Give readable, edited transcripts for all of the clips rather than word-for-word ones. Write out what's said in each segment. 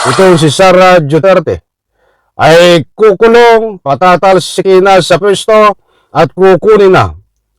Itong si Sara Duterte ay kukulong, patatalsikin na sa pwesto at kukunin na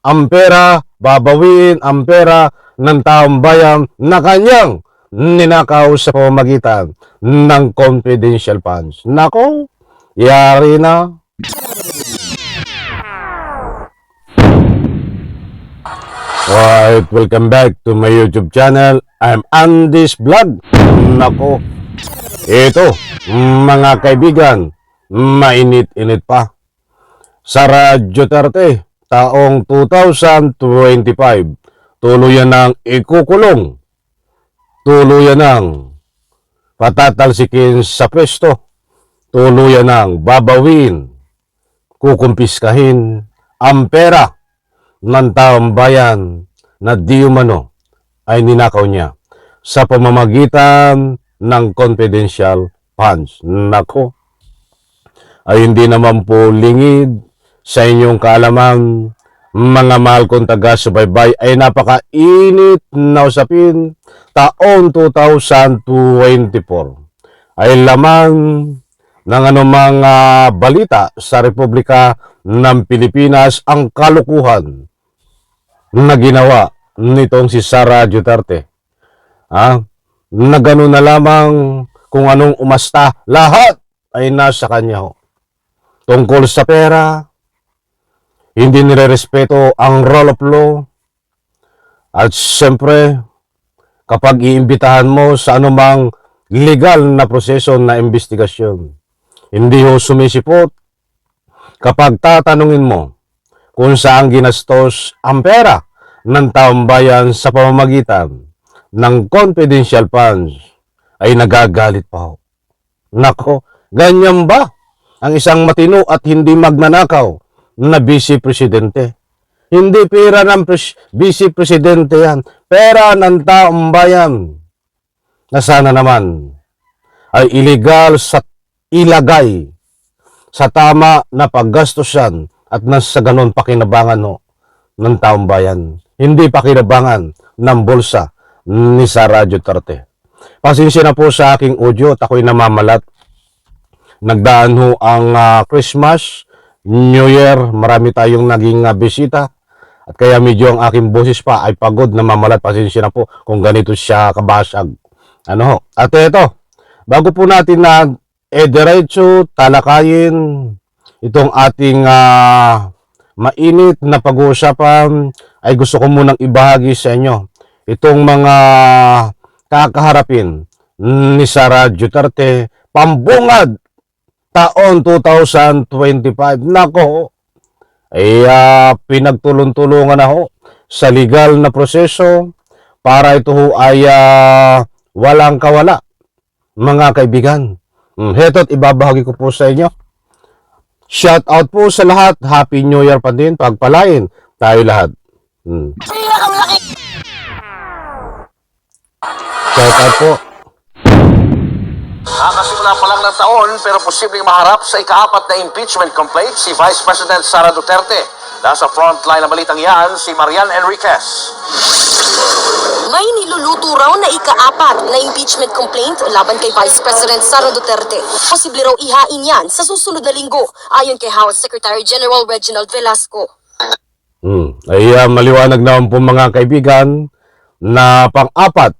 ang pera, babawiin ang pera ng taong bayan na kanyang ninakaw sa pamamagitan ng confidential funds. Nako, yari na. Alright, welcome back to my YouTube channel. I'm Andy's Vlog. Nako, ito, mga kaibigan, mainit-init pa. Sara Duterte, taong 2025, tuluyan ng ikukulong, tuluyan ng patatalsikin sa pwesto, tuluyan ng babawin, kukumpiskahin ang pera ng taong bayan na di umano ay ninakaw niya sa pamamagitan ng confidential funds. Nako, ay hindi naman po lingid sa inyong kaalaman, mga mahal kong taga-subaybay, ay napakainit na usapin. Taon 2024 ay laman ng anumang balita sa Republika ng Pilipinas ang kalukuhan na ginawa nitong si Sara Duterte. Na gano'n na lamang kung anong umasta, lahat ay nasa kanya ho. Tungkol sa pera, hindi nirerespeto ang rule of law, at siyempre, kapag iimbitahan mo sa anumang legal na proseso na investigasyon, hindi ho sumisipot kapag tatanungin mo kung saan ginastos ang pera ng taong bayan sa pamamagitan ng confidential funds, ay nagagalit pa ho. Nako, ganyan ba ang isang matino at hindi magnanakaw na vice presidente? Hindi pera ng vice presidente yan, pera ng taong bayan na sana naman ay illegal sa ilagay sa tama na paggastos yan at nasa ganon pakinabangan ho ng taong bayan, hindi pakinabangan ng bulsa ni Sara Duterte. Pasensya na po sa aking audio at ako'y namamalat. Nagdaan ho ang Christmas, New Year, marami tayong naging bisita at kaya medyo ang aking boses pa ay pagod, namamalat. Pasensya na po kung ganito siya kabasag. Ano ho? At ito, bago po natin na diretso talakayin itong ating mainit na pag-uusapan, ay gusto ko munang ibahagi sa inyo itong mga kakaharapin ni Sara Duterte pambungad taon 2025. Nako, ay pinagtulong-tulungan na ho sa legal na proseso para ito ho ay walang kawala, mga kaibigan. Heto't ibabahagi ko po sa inyo. Shout out po sa lahat. Happy New Year pa din. Pagpalain tayo lahat. Shout out po. Nakasimula pa lang ng taon pero posibleng maharap sa ika-4 na impeachment complaint si Vice President Sara Duterte. Nasa frontline ng balitang yan si Marian Enriquez. May niluluto raw na ika-4 na impeachment complaint laban kay Vice President Sara Duterte. Posible raw ihain yan sa susunod na linggo, ayon kay House Secretary General Reginald Velasco. Ay maliwanag naman po, mga kaibigan, na pang-4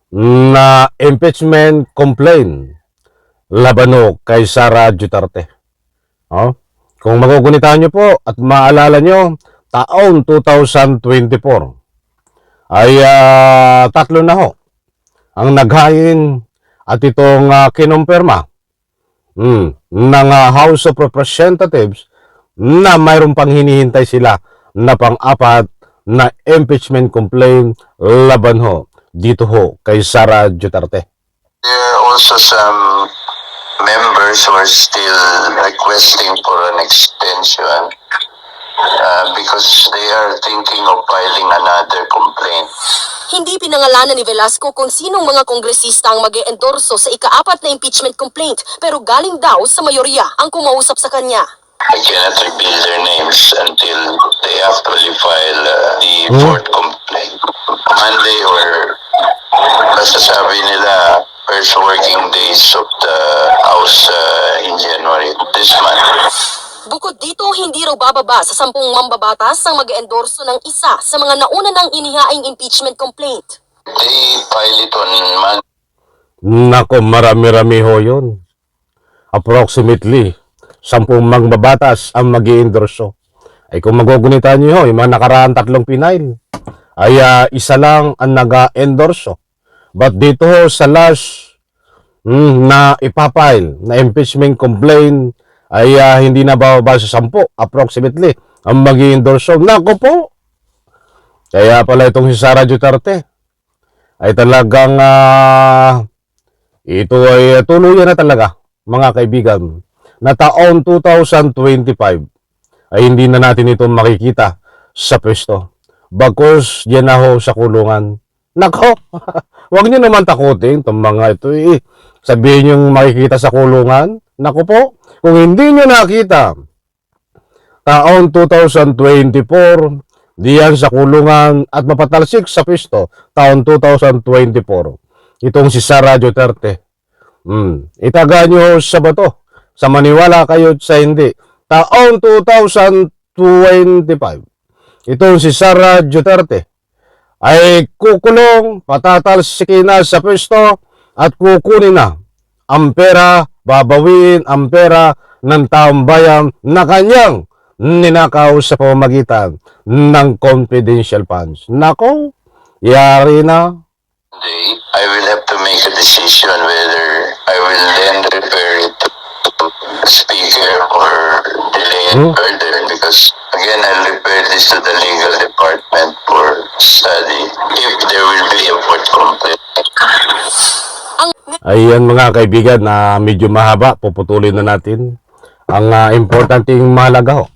na impeachment complaint laban kay Sara Duterte. Kung magugunitan nyo po at maalala nyo, taon 2024 ay 3 na ho ang naghain at itong kinumpirma ng House of Representatives na mayroon pang hinihintay sila na pang-4 na impeachment complaint laban ho dito ho kay Sara Duterte. There are also some members who are still requesting for an extension because they are thinking of filing another complaint. Hindi pinangalanan ni Velasco kung sinong mga kongresista ang mag-e-endorso sa ika-4 na impeachment complaint, pero galing daw sa mayorya ang kumausap sa kanya. I cannot reveal their names until they actually file the fourth complaint. Monday or basta sabi nila first working days of the House in January this month. Bukod dito, hindi raw bababa sa 10 mambabatas ang mag-endorso ng isa sa mga nauna ng inihaing impeachment complaint. They file it on Monday. Nako, marami-rami ho yun. Approximately 10 mangbabatas ang mag-i-endorso. Ay kung magugunitan niyo ho, yung mga nakaraan 3 pinail, ay isa lang ang nag-endorso. But dito ho, sa last na ipapile na impeachment complaint ay hindi na bababa sa 10 approximately ang mag-i-endorso. Nako po! Kaya pala itong si Sara Duterte ay talagang ito ay tuluyan na talaga, mga kaibigan, na taon 2025 ay hindi na natin ito makikita sa pwesto. Bagkus diyan na ho sa kulungan. Nako, wag niyo naman takutin itong mga ito sabihin yung makikita sa kulungan. Nako po, kung hindi niyo nakita taon 2024 diyan sa kulungan at mapatalsik sa pwesto taon 2024. Itong si Sara Duterte. Itaga nyo sa bato. Sa maniwala kayo sa hindi. Taon 2025. Itong si Sara Duterte ay kukulong, patatalsikin na sa pwesto at kukunin na ang pera, babawiin ang pera ng taong bayan na kanyang ninakaw sa pamamagitan ng confidential funds. Nako, yari na. I will have to make a decision whether I will then refer it to Speaker or delay it further, because again I'll refer this to the legal department for study if there will be a court complaint. Ayan mga kaibigan, na medyo mahaba, puputulin na natin. Ang importanteng mahalaga ho,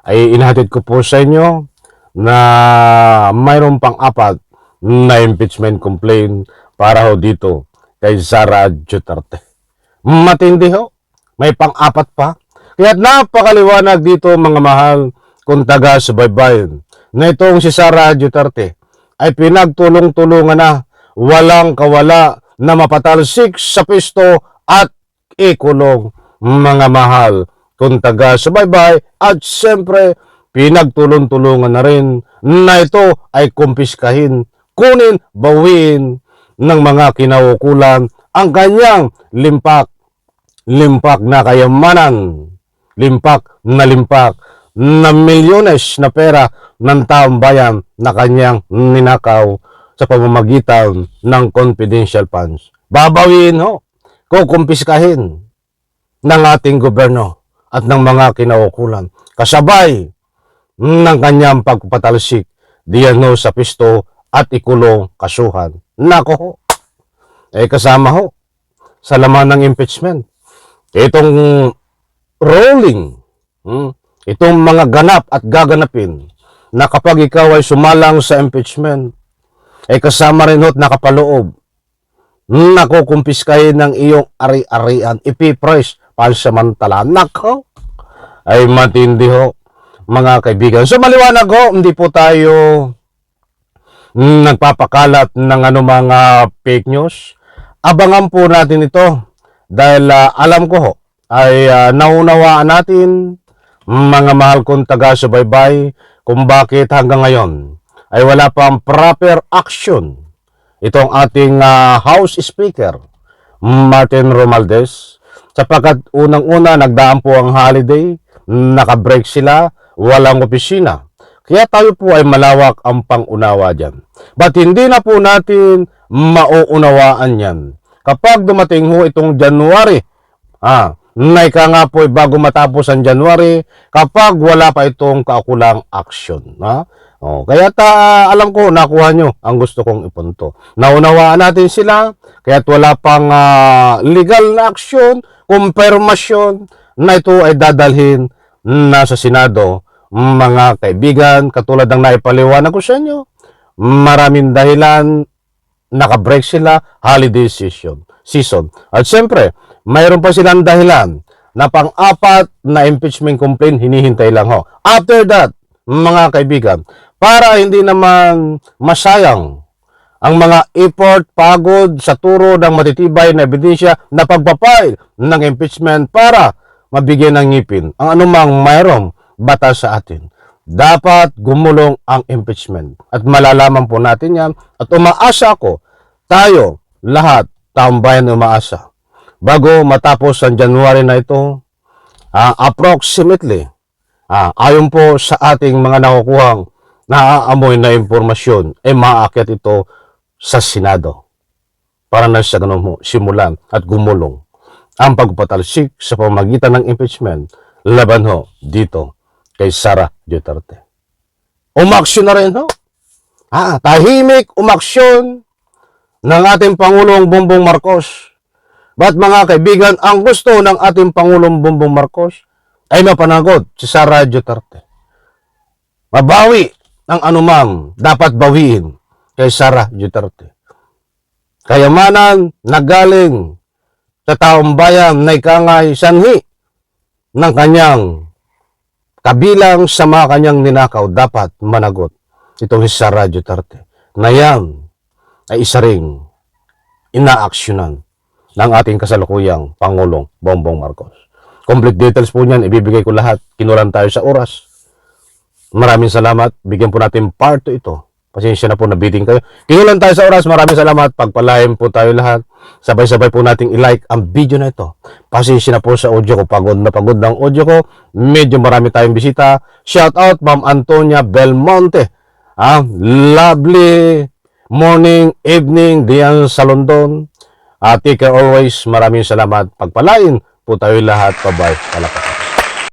ay inahatid ko po sa inyo na mayroon pang 4 na impeachment complaint para ho dito kay Sara Duterte. Matindi ho, may pang-4 pa. Kaya napakaliwanag dito mga mahal kung taga-subaybayan na itong si Sara Duterte ay pinagtulong-tulungan na walang kawala na mapatalsik sa pisto at ikulong mga mahal kung taga-subaybay, at siyempre pinagtulong-tulungan na rin na ito ay kumpiskahin, kunin, bawiin ng mga kinaukulan ang kanyang limpak na kayamanan, limpak na milyones na pera ng taong bayan na kanyang ninakaw sa pamamagitan ng confidential funds. Babawiin ho, kukumpiskahin ng ating gobyerno at ng mga kinaukulan kasabay ng kanyang pagpatalsik diyan ho sa pisto at ikulong kasuhan. Nako ho, kasama ho sa laman ng impeachment itong rolling, itong mga ganap at gaganapin na kapag ikaw ay sumalang sa impeachment, ay kasama rin ho't nakapaloob na kukumpiskahin ng iyong ari-arian, ipiprice pansamantala. Nako, ay matindi ho mga kaibigan. So maliwanag ho, hindi po tayo nagpapakalat ng anumang fake news. Abangan po natin ito dahil alam ko ho, ay naunawaan natin mga mahal kong taga-subaybay kung bakit hanggang ngayon ay wala pang proper action itong ating House Speaker Martin Romualdez, sapagkat unang-una nagdaan po ang holiday, nakabreak sila, walang opisina. Kaya tayo po ay malawak ang pangunawa dyan. But hindi na po natin mauunawaan yan kapag dumating ho itong January, na ika nga po bago matapos ang January, kapag wala pa itong kaukulang action. Kaya alam ko, nakuha nyo ang gusto kong ipunto. Naunawaan natin sila, kaya't wala pang legal na action, kumpirmasyon na ito ay dadalhin na sa Senado. Mga kaibigan, katulad ng naipaliwanag ko sa inyo, maraming dahilan, nakabreak sila, holiday season. At siyempre, mayroon pa silang dahilan na pang-4 na impeachment complaint, hinihintay lang ho. After that, mga kaibigan, para hindi naman masayang ang mga effort, pagod sa turo ng matitibay na ebidensya na pagpapile ng impeachment para mabigyan ng ngipin ang anumang mayroong batas sa atin. Dapat gumulong ang impeachment. At malalaman po natin yan. At umaasa ako, tayo, lahat, taong bayan umaasa. Bago matapos ang January na ito, approximately, ayon po sa ating mga nakukuhang naaamoy na impormasyon, maaakit ito sa Senado para na sa ganun mo simulan at gumulong ang pagpatalsik sa pamamagitan ng impeachment laban ho dito kay Sara Duterte. Umaksyon na rin ho. Tahimik umaksyon ng ating Pangulong Bongbong Marcos. Ba't mga kaibigan, ang gusto ng ating Pangulong Bongbong Marcos ay mapanagot si Sara Duterte. Mabawi ang anumang dapat bawiin kay Sara Duterte. Kayamanan na galing sa taong bayan na ikangay sanhi ng kanyang kabilang sa mga kanyang ninakaw dapat managot itong si Sara Duterte na yan ay isa ring inaaksyonan ng ating kasalukuyang Pangulong Bongbong Marcos. Complete details po niyan, ibibigay ko lahat. Kinulang tayo sa oras. Maraming salamat. Bigyan po natin part 2 ito. Pasensya na po, nabiting kayo. Kinulang tayo sa oras. Maraming salamat. Pagpalain po tayo lahat. Sabay-sabay po nating i-like ang video na ito. Pasensya na po sa audio ko. Pagod na pagod ng audio ko. Medyo marami tayong bisita. Shout out, Ma'am Antonia Belmonte. Lovely morning, evening, diyan sa London. Take care always. Maraming salamat. Pagpalain po tayo lahat. Bye-bye. Palakas.